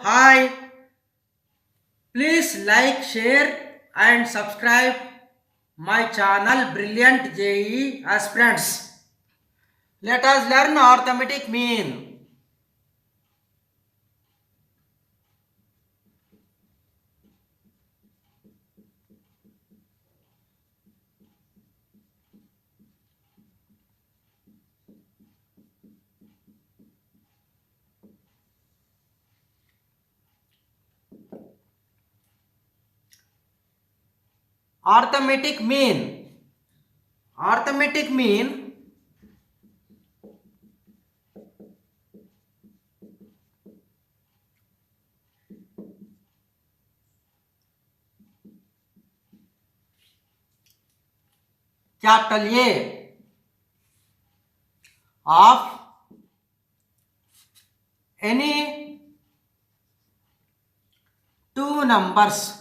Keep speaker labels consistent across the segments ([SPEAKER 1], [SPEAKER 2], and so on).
[SPEAKER 1] Hi. Please like, share, and subscribe my channel Brilliant JE Aspirants. Let us learn arithmetic mean. Arithmetic mean. Arithmetic mean capital A of any two numbers.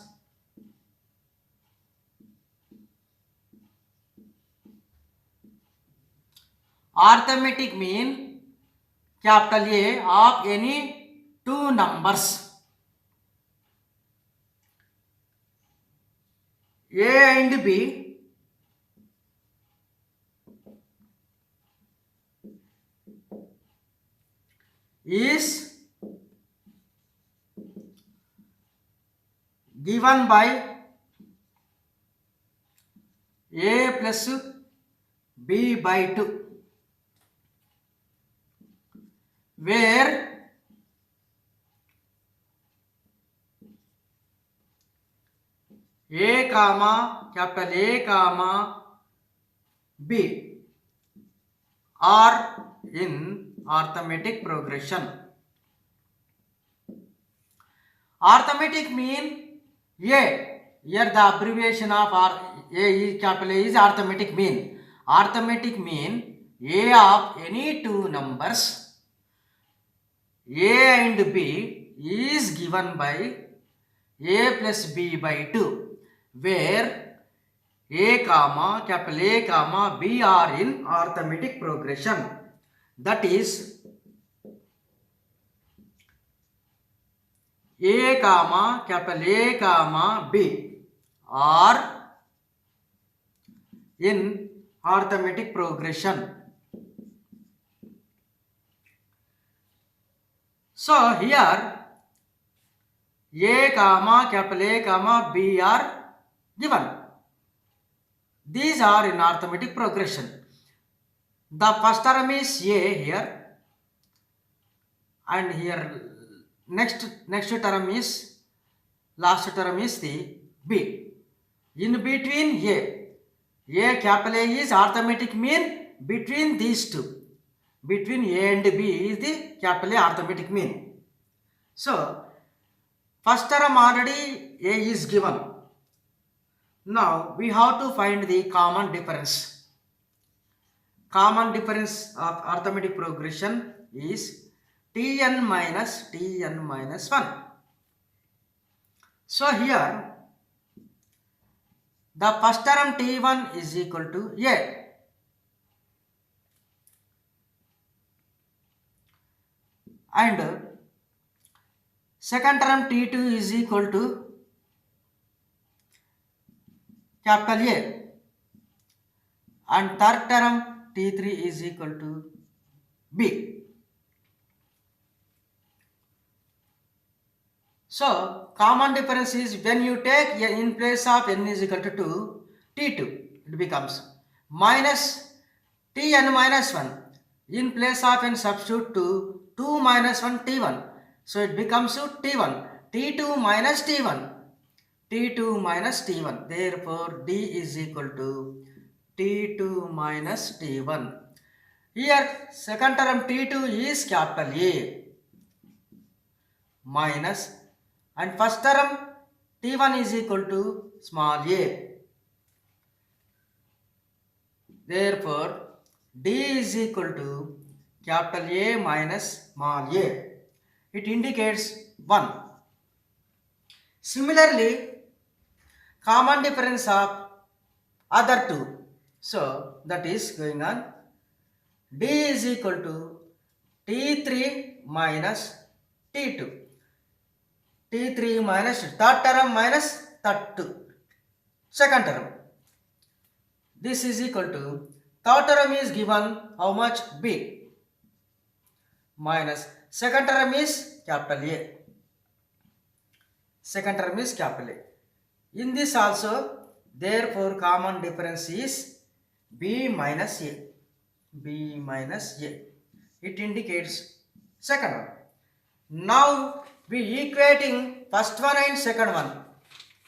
[SPEAKER 1] Arithmetic mean capital A of any two numbers. A and B is given by A plus B by 2, where A comma capital A comma B are in arithmetic progression. Arithmetic mean A. Here the abbreviation of A is capital A is arithmetic mean. Arithmetic mean A of any two numbers A and B is given by A plus B by 2, where A comma capital A comma B are in arithmetic progression. That is A comma capital A comma B are in arithmetic progression. So here A comma capital A comma B are given. These are in arithmetic progression. The first term is A here, and here next term is last term is the B. In between A capital A is arithmetic mean between these two. Between A and B is the capital A arithmetic mean. So first term already A is given. Now we have to find the common difference. Common difference of arithmetic progression is Tn minus 1. So here the first term T1 is equal to A. And second term T2 is equal to capital A. And third term T3 is equal to B. So common difference is when you take in place of n is equal to 2, T2, it becomes minus Tn minus 1. In place of n substitute 2 minus 1 T1. So it becomes T1, T2 minus T1, T2 minus T1. Therefore D is equal to T2 minus T1. Here second term T2 is capital A minus, and first term T1 is equal to small a. Therefore D is equal to capital A minus small a. It indicates 1. Similarly, common difference of other two. So that is going on. D is equal to T3 minus T2. T3 minus third term minus third 2. Second term. This is equal to third term is given how much? B minus second term is capital A. Second term is capital A. In this also, therefore common difference is B minus A. B minus A. It indicates second one. Now we equating first one and second one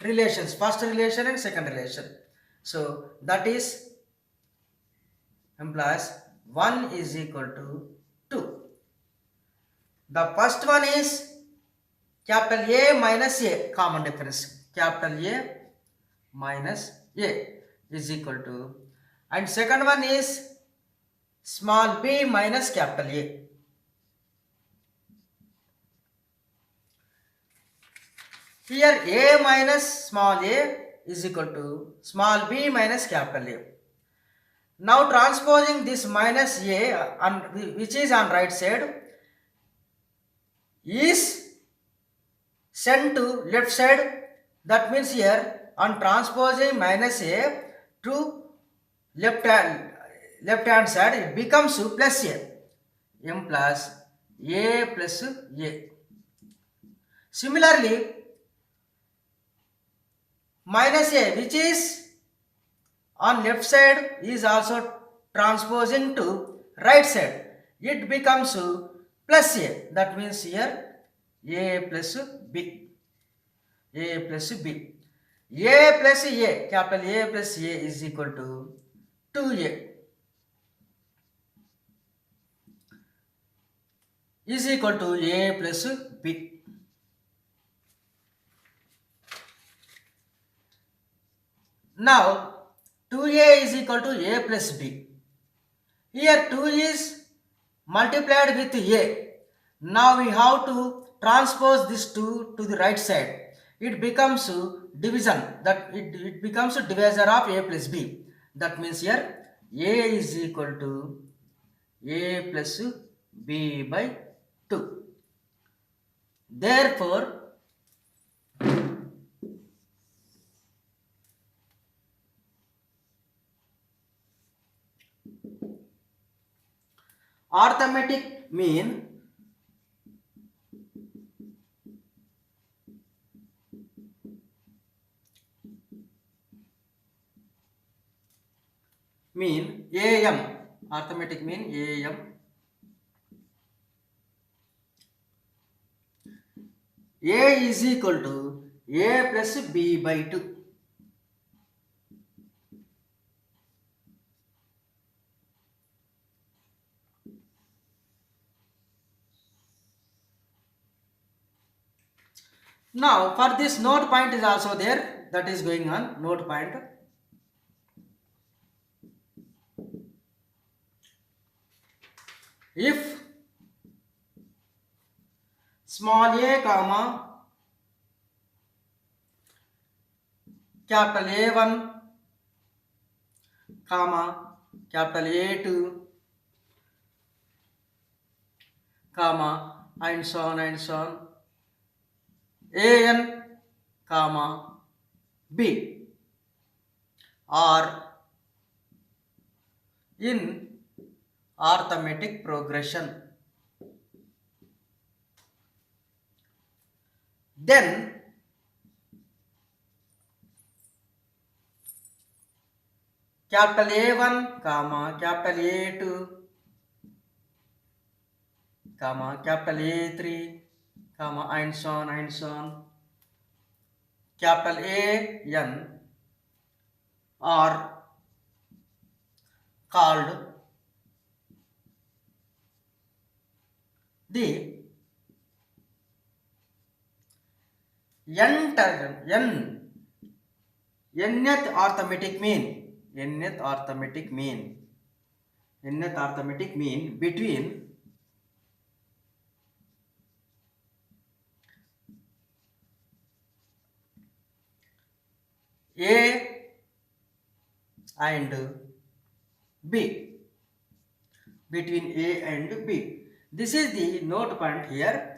[SPEAKER 1] relations, first relation and second relation. So that is implies 1 is equal to 2. The first one is capital A minus A, common difference. Capital A minus A is equal to, and second one is small b minus capital A. Here A minus small a is equal to small b minus capital A. Now transposing this minus a, which is on right side, is sent to left side. That means here on transposing minus a to left hand side, it becomes plus a. M plus a plus a. Similarly, minus a, which is on left side, is also transposing to right side. It becomes plus a. That means here a plus b. A plus b. A plus a, capital A plus a is equal to 2a. Is equal to a plus b. Now 2a is equal to a plus b. Here 2 is multiplied with a. Now we have to transpose this 2 to the right side. It becomes division, that it becomes a divisor of a plus b. That means here a is equal to a plus b by 2. Therefore, arithmetic mean AM, arithmetic mean AM, A is equal to A plus B by 2. Now for this note point is also there, that is going on note point. If small a comma capital A1 comma capital A2 comma and so on an comma b are in arithmetic progression, then capital A1 comma capital A2 comma capital A3 comma and so on capital AN are called the nth arithmetic mean between A and B. Between A and B. This is the note point here.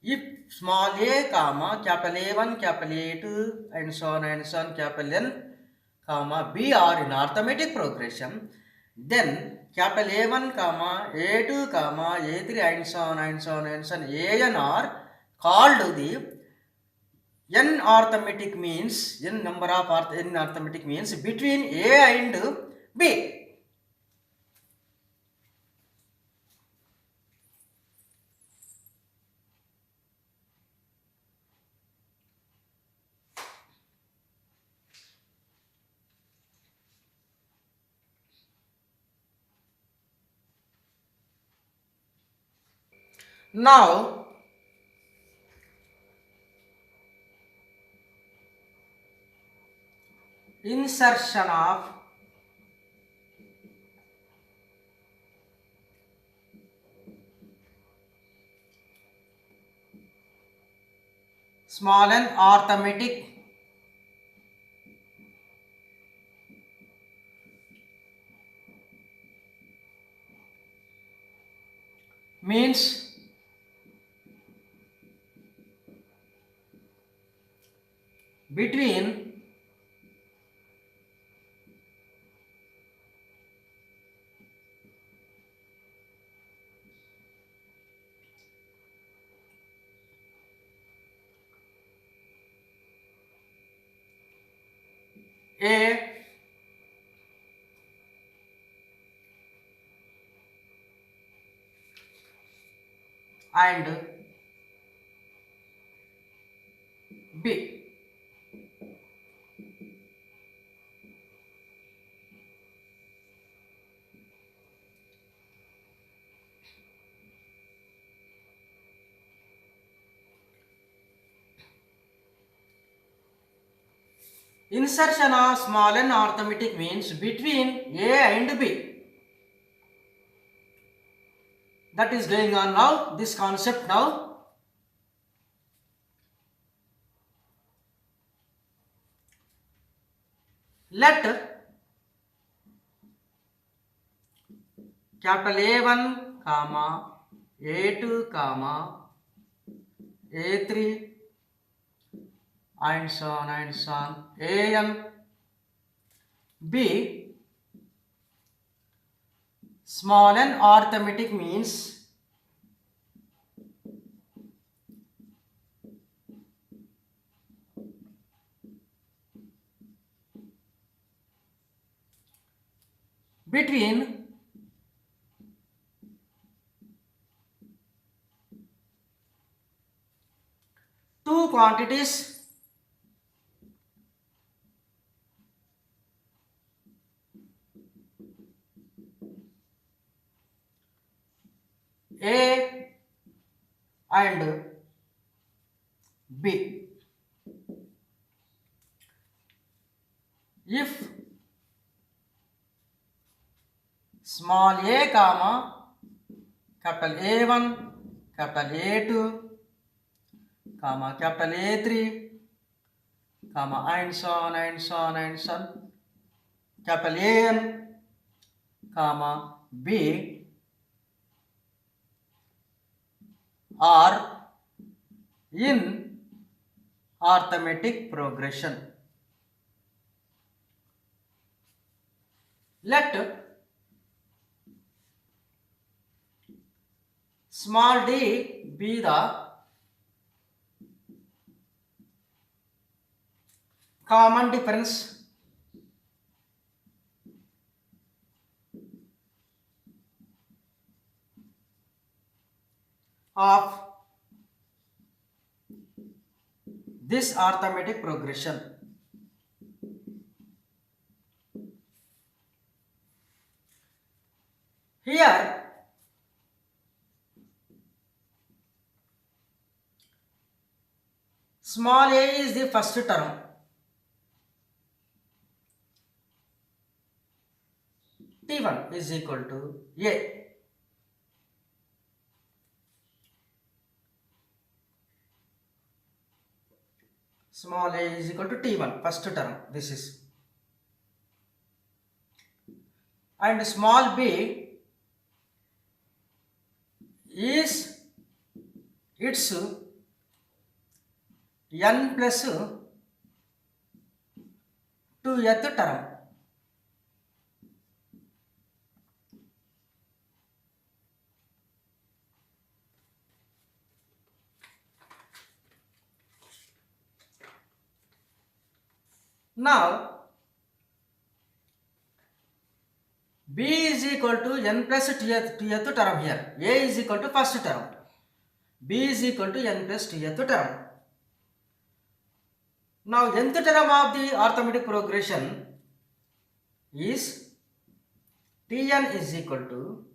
[SPEAKER 1] If small a comma capital A1 capital A2 and so on capital N comma B are in arithmetic progression, then capital A1 comma A2 comma A3 and so on An are called the n arithmetic means n number of n arithmetic means between A and B. Now insertion of small n arithmetic means between A and B. Insertion of small n arithmetic means between A and B. That is going on now, this concept now. Let capital A1 comma A2 comma A3 and so on An B small n arithmetic means between two quantities A and B. If small a comma capital A1 capital A2 comma capital A3 comma and so on capital An comma B are in arithmetic progression. Let small d be the common difference of this arithmetic progression. Here small a is the first term, T1 is equal to A. Small a is equal to T1, first term, this is. And small b is its n plus 2th term. Now b is equal to n plus tth term here. A is equal to first term. B is equal to n plus tth term. Now nth term of the arithmetic progression is Tn is equal to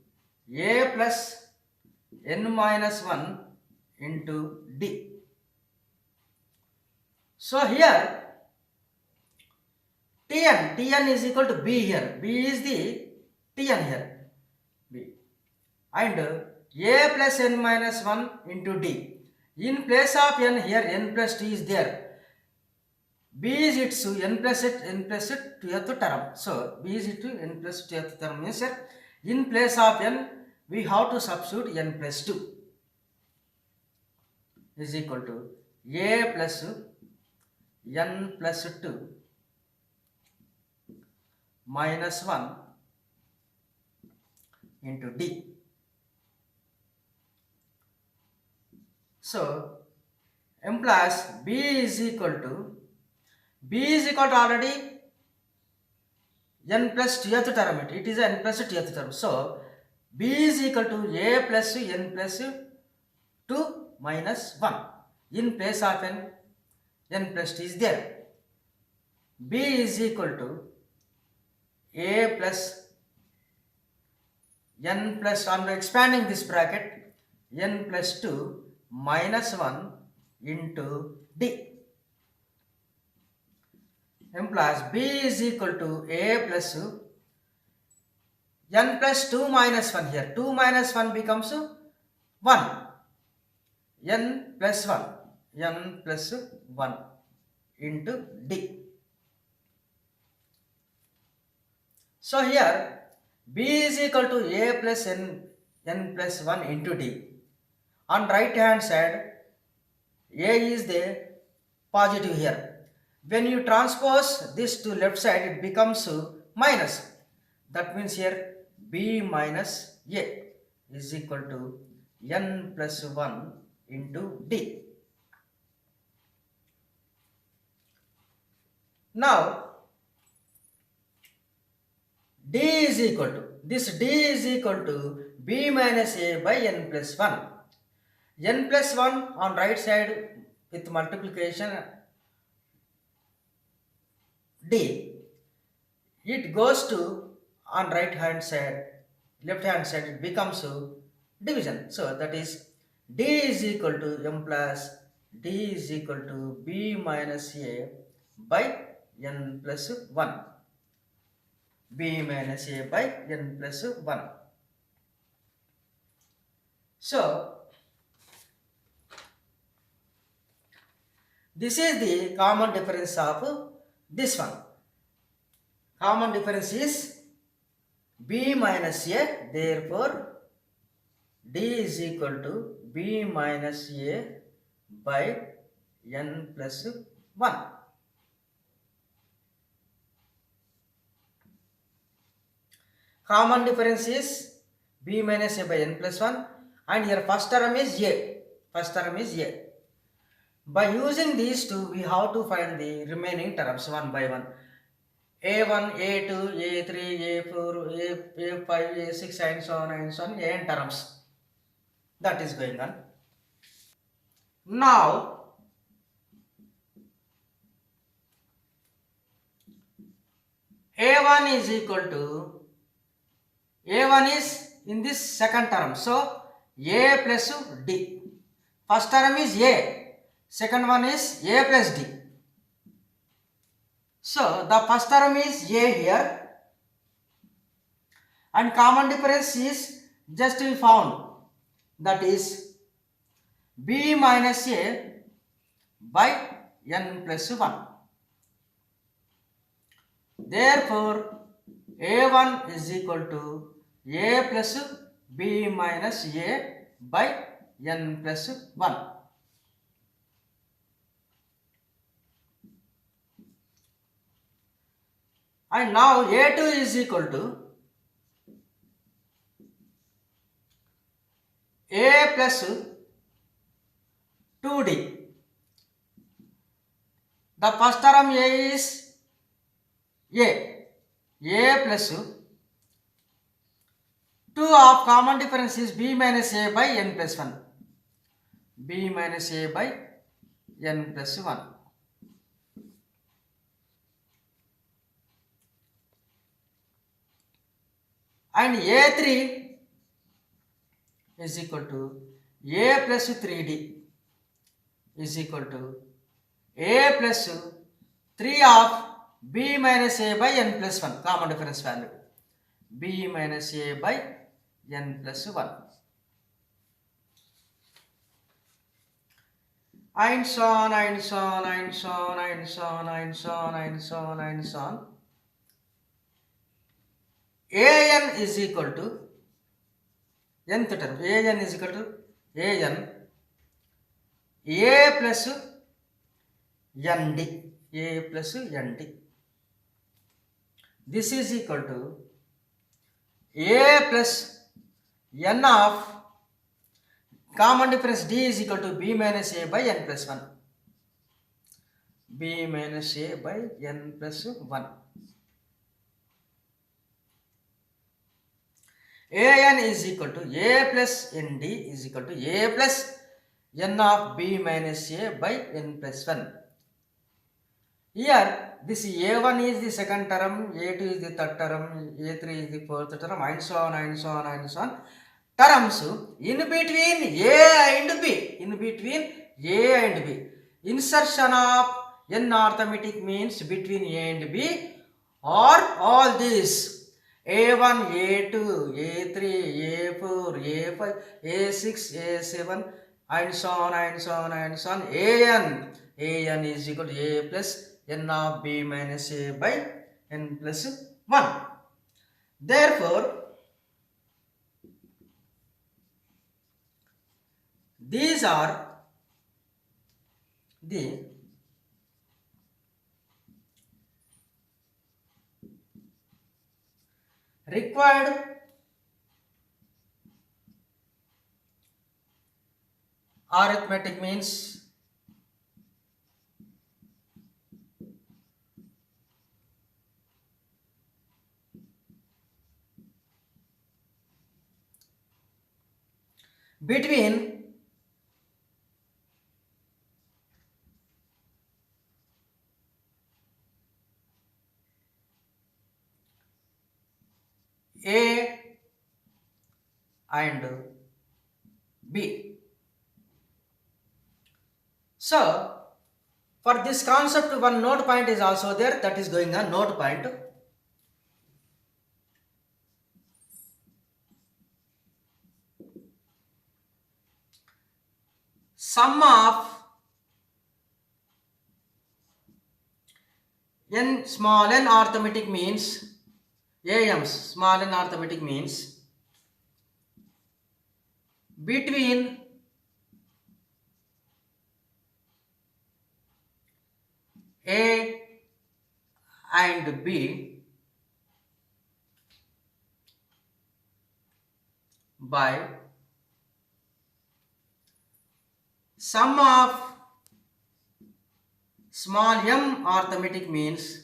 [SPEAKER 1] a plus n minus 1 into d. So here Tn is equal to b here. B is the Tn here. B. And a plus n minus 1 into d. In place of n here n plus t is there. B is its n plus 2th term. So b is it n plus 2th term means here in place of n we have to substitute n plus 2 is equal to a plus n plus 2 minus 1 into d. So implies b is equal to already n plus tth term. It is n plus tth term. So b is equal to a plus n plus 2 minus 1. In place of n plus t is there. B is equal to a plus n plus, on expanding this bracket, n plus 2 minus 1 into d. Implies b is equal to a plus n plus 2 minus 1 here. 2 minus 1 becomes 1. n plus 1. n plus 1 into d. So here b is equal to a plus n plus 1 into d. On right hand side a is the positive here. When you transpose this to left side it becomes minus. That means here b minus a is equal to n plus 1 into d. Now d is equal to, this d is equal to b minus a by n plus 1. n plus 1 on right side with multiplication d, it goes to on right hand side, left hand side it becomes division. So that is d is equal to m plus d is equal to b minus a by n plus 1. b minus a by n plus 1. So this is the common difference of this one. Common difference is b minus a, therefore d is equal to b minus a by n plus 1. Common difference is b minus a by n plus 1 and here first term is a. First term is a. By using these two we have to find the remaining terms one by one. a1, a2, a3, a4, a5, a6 and so on and so on, n terms. That is going on. Now a1 is equal to, a1 is in this second term, so a plus d. First term is a, second one is a plus d. So the first term is a here and common difference is just we found, that is b minus a by n plus 1. Therefore a1 is equal to a plus b minus a by n plus 1. And now A2 is equal to A plus 2D. The first term A is A. A plus 2 of common difference is B minus A by N plus 1. B minus A by N plus 1. And A3 is equal to A plus 3D is equal to A plus 3 of B minus A by N plus 1, common difference value. B minus A by N plus 1. And so on, and so on, and so on, and so on, and so on, and so on, and so on. An is equal to nth term. An is equal to An A plus Nd. A plus Nd. This is equal to A plus N of common difference D is equal to B minus A by N plus 1. B minus A by N plus 1. An is equal to A plus Nd is equal to A plus N of B minus A by N plus 1. Here, this A1 is the second term, A2 is the third term, A3 is the fourth term, and so on, and so on, and so on. Terms in between A and B. In between A and B. Insertion of n arithmetic means between A and B are all these. A1, A2, A3, A4, A5, A6, A7, and so on, and so on, and so on. An is equal to A plus N of B minus A by N plus 1. Therefore, these are the required arithmetic means between A and B. So, for this concept, one note point is also there, that is going on note point. Sum of n small n arithmetic means AMs, small n arithmetic means between A and B by sum of small m arithmetic means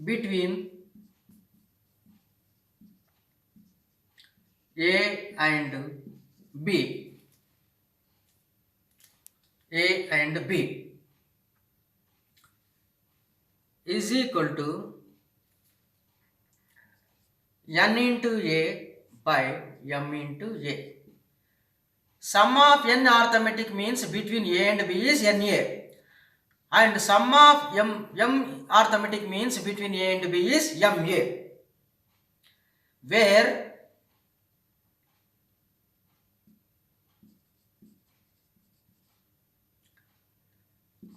[SPEAKER 1] between A and B. A and B is equal to n into A by m into A. Sum of n arithmetic means between A and B is NA. And sum of m arithmetic means between A and B is MA. Where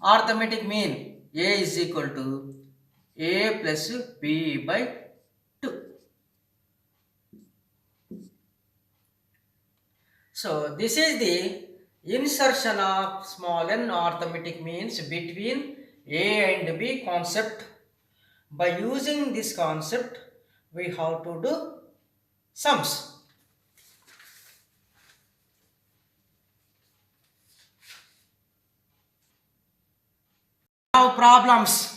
[SPEAKER 1] arithmetic mean A is equal to A plus B by 2. So, this is the insertion of small n arithmetic means between A and B concept. By using this concept, we have to do sums. Now problems.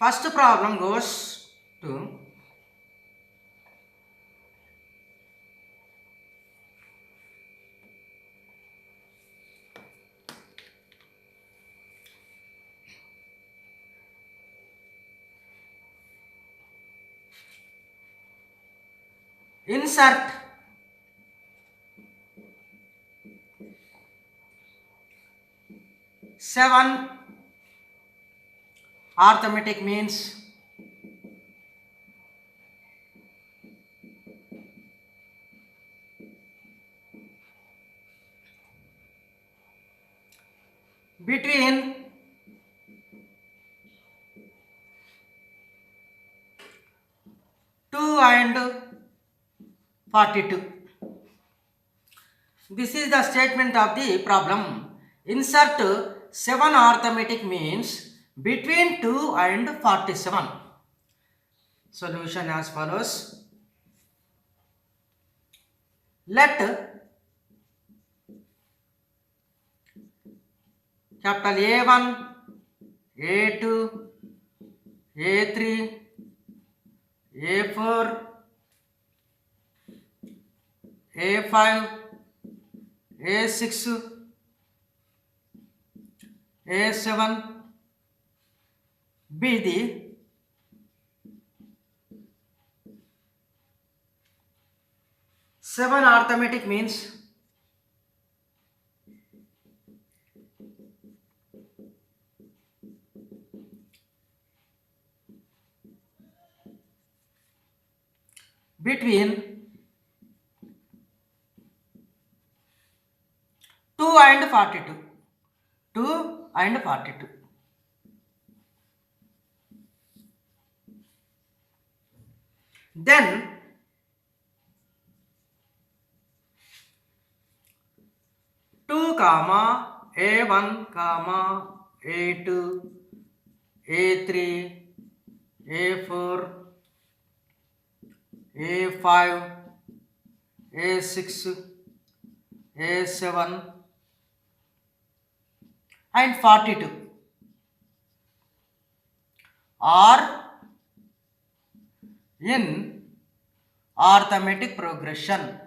[SPEAKER 1] First problem goes to insert 7 arithmetic means between 2 and 42. This is the statement of the problem. Insert 7 arithmetic means between 2 and 47. Solution as follows. Let capital A1, A2, A3, A4, A5, A6, A7 be the seven arithmetic means between 2 and 42. 2 and 42. Then two comma A1 comma A2 A3 A4 A5 A6 A7 and 42 are in arithmetic progression.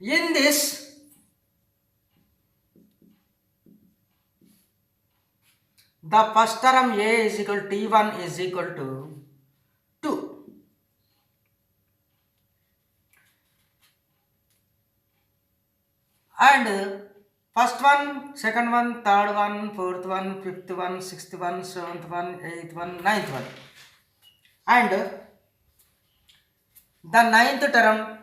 [SPEAKER 1] In this, the first term A is equal to T1 is equal to 2. And first one, second one, third one, fourth one, fifth one, sixth one, seventh one, eighth one, ninth one. And the ninth term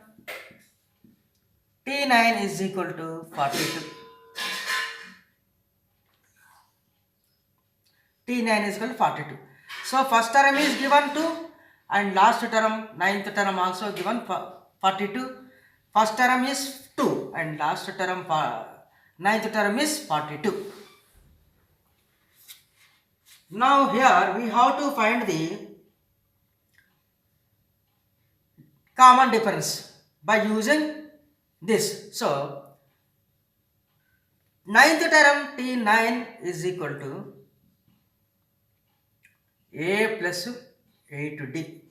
[SPEAKER 1] T9 is equal to 42. T9 is equal to 42. So first term is given 2 and last term, ninth term also given 42. First term is 2 and last term, ninth term is 42. Now here we have to find the common difference by using this. So ninth term T9 is equal to A plus A to D.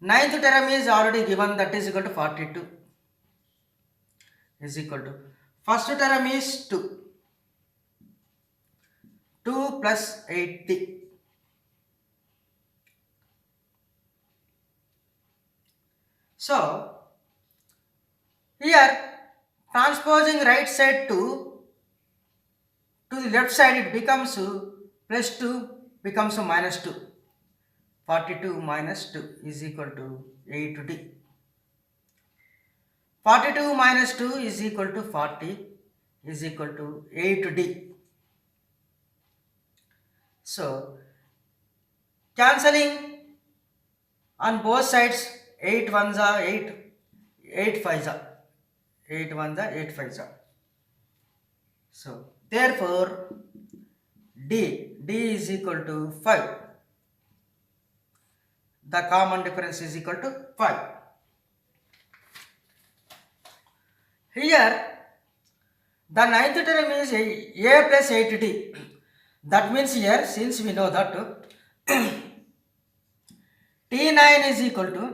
[SPEAKER 1] Ninth term is already given, that is equal to 42 is equal to first term is 2. 2 plus 80. So here transposing right side to the left side, it becomes plus 2 becomes minus 2. 42 minus 2 is equal to 8D. 42 minus 2 is equal to 40 is equal to 8D. So cancelling on both sides, 8 ones are 8, 8 fives are 8 ones are 8 fives are. So therefore D is equal to 5. The common difference is equal to 5. Here the ninth term is A plus 8D. That means here, since we know that T9 is equal to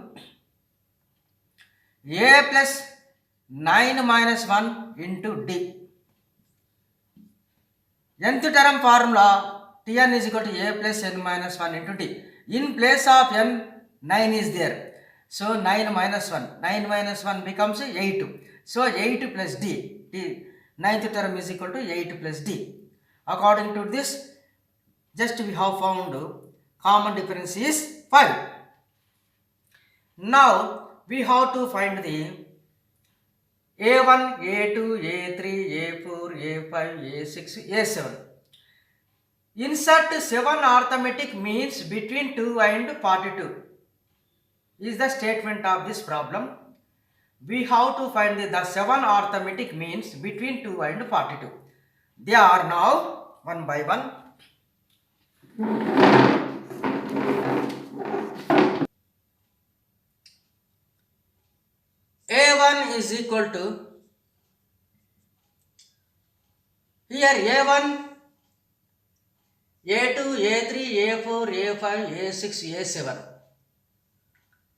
[SPEAKER 1] A plus 9 minus 1 into D. Nth term formula Tn is equal to A plus n minus 1 into D. In place of n, 9 is there. So 9 minus 1. 9 minus 1 becomes 8. So 8 plus D. Ninth term is equal to 8 plus D. According to this, just we have found common difference is 5. Now we have to find the A1, A2, A3, A4, A5, A6, A7. Insert 7 arithmetic means between 2 and 42 is the statement of this problem. We have to find the 7 arithmetic means between 2 and 42. They are now one by one. A1 is equal to, here A1, A2, A3, A4, A5, A6, A7.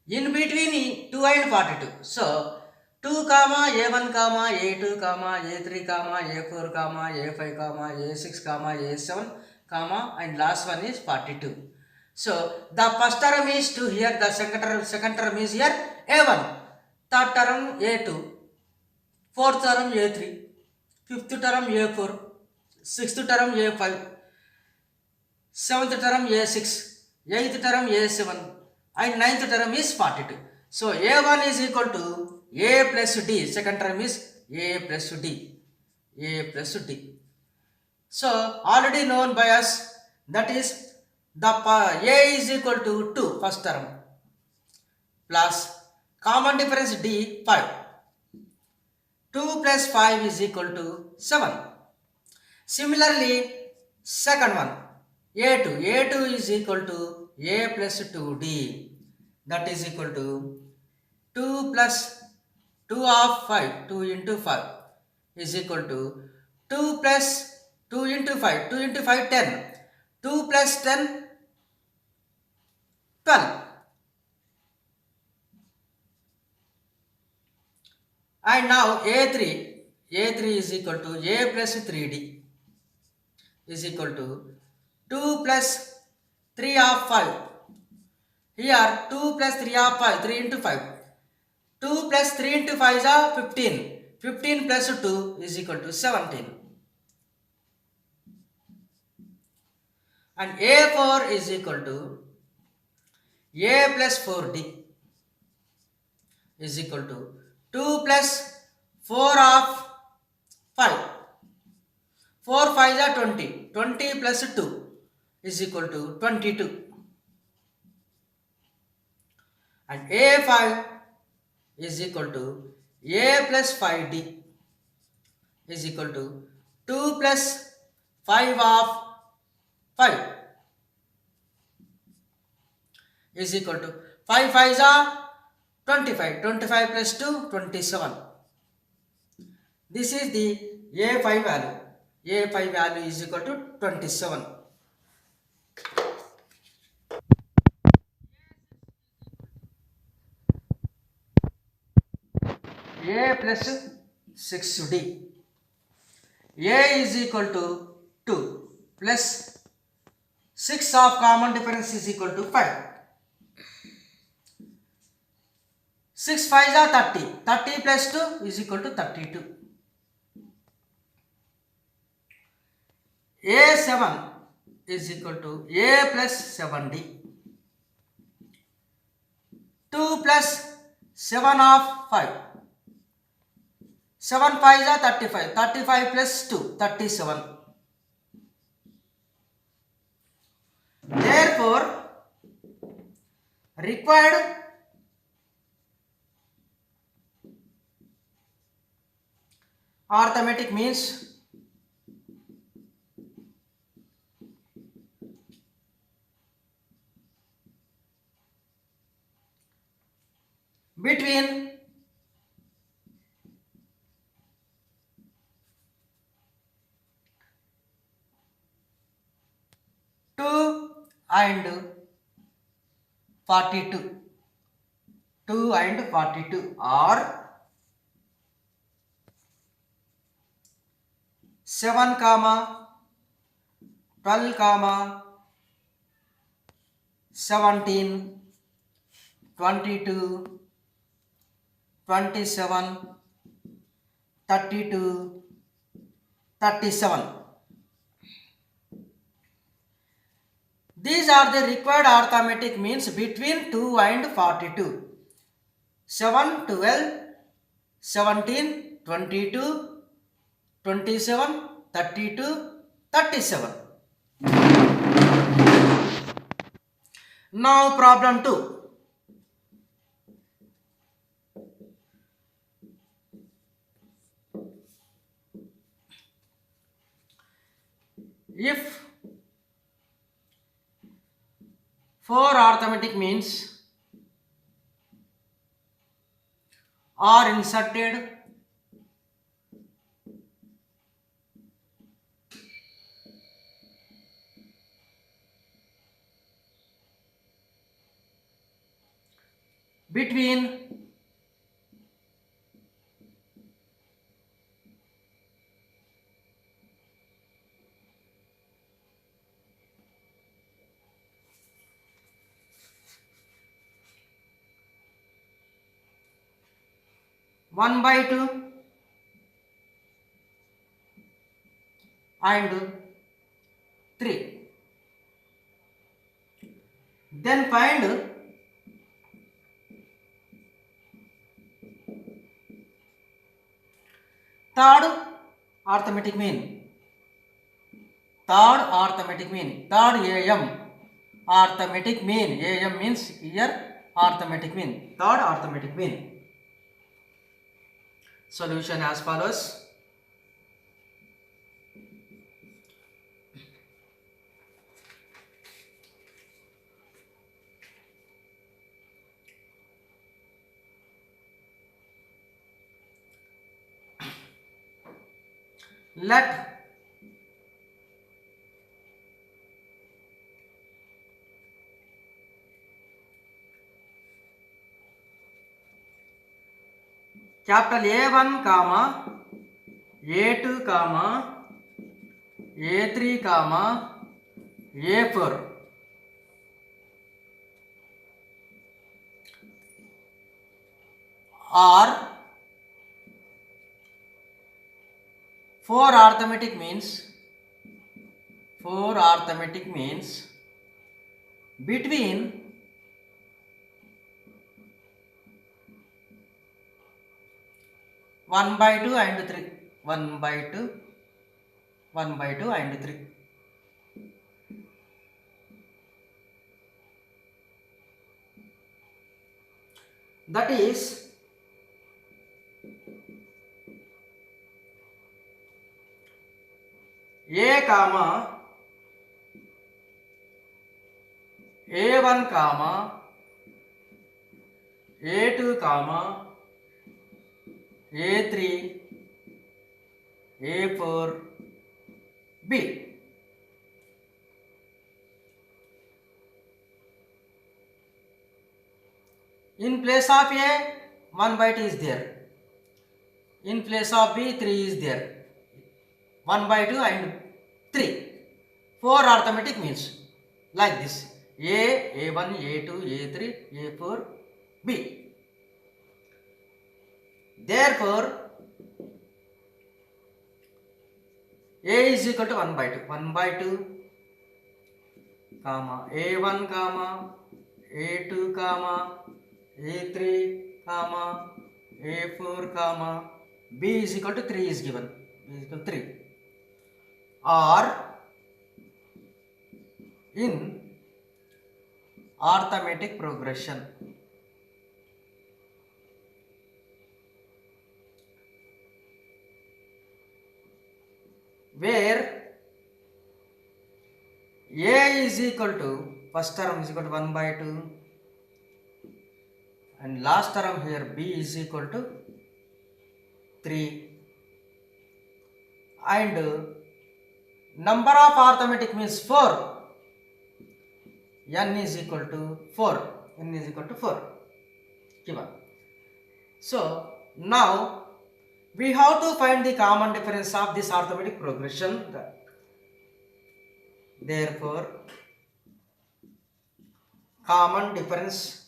[SPEAKER 1] In between 2 and 42. So 2 comma A1 comma A2 comma A3 comma A4 comma A5 comma A6 comma A7 comma and last one is 42. So the first term is 2 here, the second term is here A1, third term A2, fourth term A3, fifth term A4, sixth term A5, seventh term A6, eighth term A7 and ninth term is 42. So A1 is equal to A plus D. Second term is A plus D. A plus D. So already known by us, that is the A is equal to 2 first term plus common difference D 5. 2 plus 5 is equal to 7. Similarly second one A2 is equal to A plus 2D. That is equal to 2 plus 2 of 5, 2 into 5 is equal to 2 plus 2 into 5, 2 into 5, 10. 2 plus 10, 12. And now A3 is equal to A plus 3D is equal to 2 plus 3 of 5. Here 2 plus 3 of 5, 3 into 5. 2 plus 3 into 5 is 15. 15 plus 2 is equal to 17. And A4 is equal to A plus 4D is equal to 2 plus 4 of 5. 4 5s are 20. 20 plus 2 is equal to 22. And A5 is equal to A plus 5D is equal to 2 plus 5 of 5 is equal to 5 5s are 25. 25 plus 2, 27. This is the A5 value. A5 value is equal to 27. A plus 6D. A is equal to 2 plus 6 of common difference is equal to 5. 6 5s are 30. 30 plus 2 is equal to 32. A7 is equal to A plus 7D 2 plus 7 of 5. 7 5 is 35. 35 plus 2, 37. Therefore, required arithmetic means between 2 and 42. 2 and 42 or 7 comma 12 comma 17 22 27 32 37. These are the required arithmetic means between 2 and 42. 7 12 17 22 27 32 37. Now problem 2. If 4 arithmetic means are inserted between 1/2 and 3, then find third arithmetic mean. Third arithmetic mean. Third AM arithmetic mean. AM means here arithmetic mean. Third arithmetic mean. Solution as follows. Let capital A1 comma A2 comma A3 comma A4 are 4 arithmetic means between 1/2 and 3. 1/2 and 3. That is A comma A1 comma A2 comma A3 A4 B. In place of A, 1/2 is there. In place of B, 3 is there. 1/2 and 3. 4 arithmetic means like this. A1, A2, A3, A4, B. Therefore, A is equal to 1/2. 1/2 comma A1 comma A2 comma A3 comma A4 comma B is equal to 3 is given. B is equal to 3. Or in arithmetic progression. Where A is equal to, first term is equal to 1 by 2 and last term here B is equal to 3 and number of arithmetic means 4. N is equal to 4. N is equal to 4 given. So now we have to find the common difference of this arithmetic progression. Therefore, common difference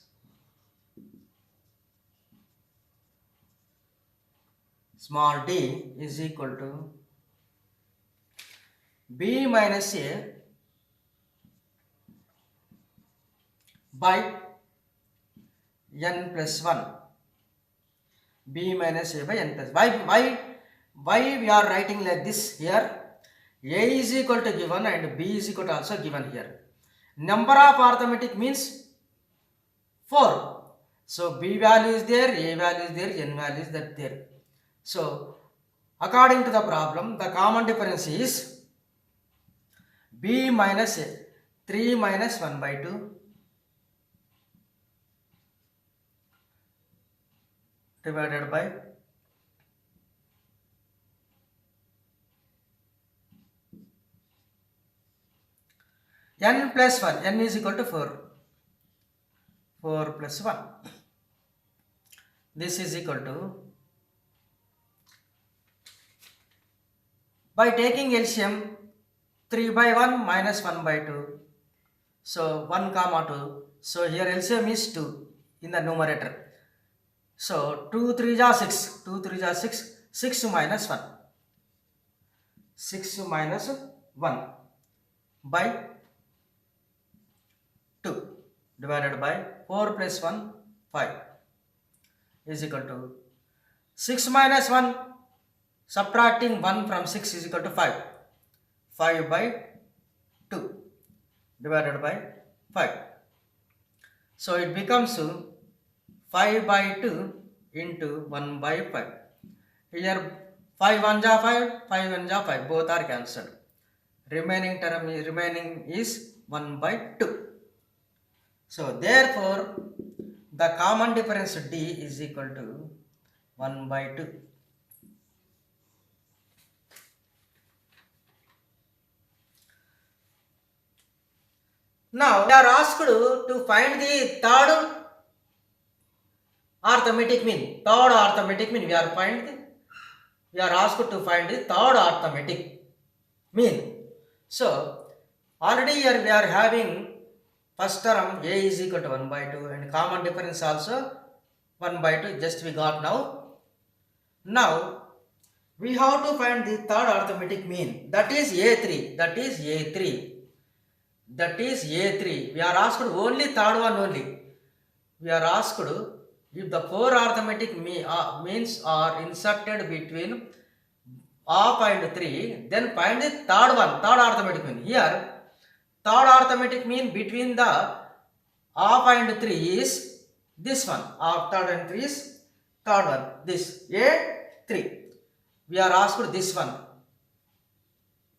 [SPEAKER 1] small d is equal to B minus A by n plus 1. B minus A by n plus. Why we are writing like this here? A is equal to given and B is equal to also given here. Number of arithmetic means 4. So B value is there, A value is there, n value is that there. So according to the problem, the common difference is B minus A, 3 minus 1 by 2 divided by n plus 1, n is equal to 4, 4 plus 1. This is equal to, by taking LCM, 3 by 1 minus 1 by 2. So 1 comma 2. So here LCM is 2 in the numerator. So 2 3 are 6. 2 3 are 6. 6 minus 1. 6 minus 1 by 2 divided by 4 plus 1, 5 is equal to 6 minus 1, subtracting 1 from 6 is equal to 5. 5 by 2 divided by 5. So it becomes 5 by 2 into 1 by 5. Here 5 1 ja 5, 5 1 ja 5, both are cancelled. Remaining is 1 by 2. So therefore the common difference D is equal to 1 by 2. Now we are asked to find the third arithmetic mean. Third arithmetic mean we are asked to find the third arithmetic mean. So already here we are having first term A is equal to 1 by 2 and common difference also 1 by 2 just we got now. Now we have to find the third arithmetic mean, that is A3. We are asked only third one only. We are asked if the 4 arithmetic means are inserted between half and 3, then find the third arithmetic mean. Here third arithmetic mean between the half and 3 is this one. Half, third and 3 is third one. This A3. We are asked this one.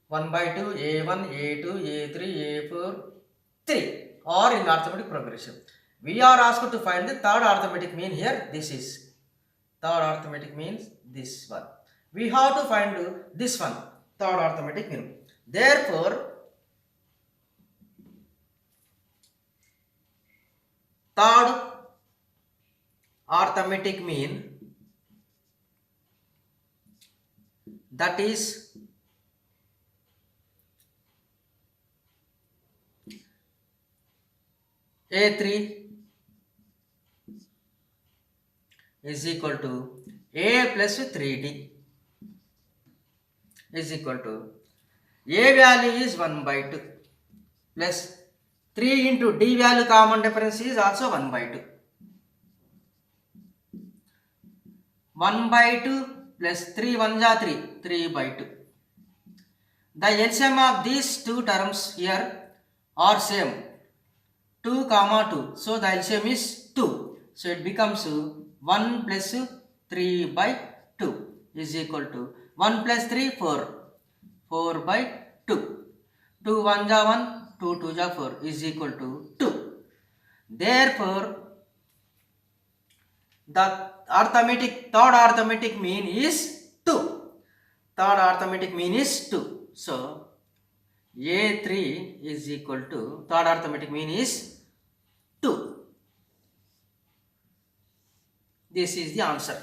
[SPEAKER 1] 1 by 2, A1, A2, A3, A4, 3 or in arithmetic progression. We are asked to find the third arithmetic mean here. This is third arithmetic means this one. We have to find this one, third arithmetic mean. Therefore, third arithmetic mean, that is A3 is equal to A plus 3D is equal to A value is 1 by 2 plus 3 into D value common difference is also 1 by 2. 1 by 2 plus 3 1 ja 3, 3 by 2. The LCM of these two terms here are same, 2 comma 2. So the LCM is 2. So it becomes 1 plus 3 by 2 is equal to 1 plus 3 4, 4 by 2. 2 1 ja 1, 2 2 ja 4 is equal to 2. Therefore, the third arithmetic mean is 2. Third arithmetic mean is 2. So A3 is equal to, third arithmetic mean is 2. This is the answer.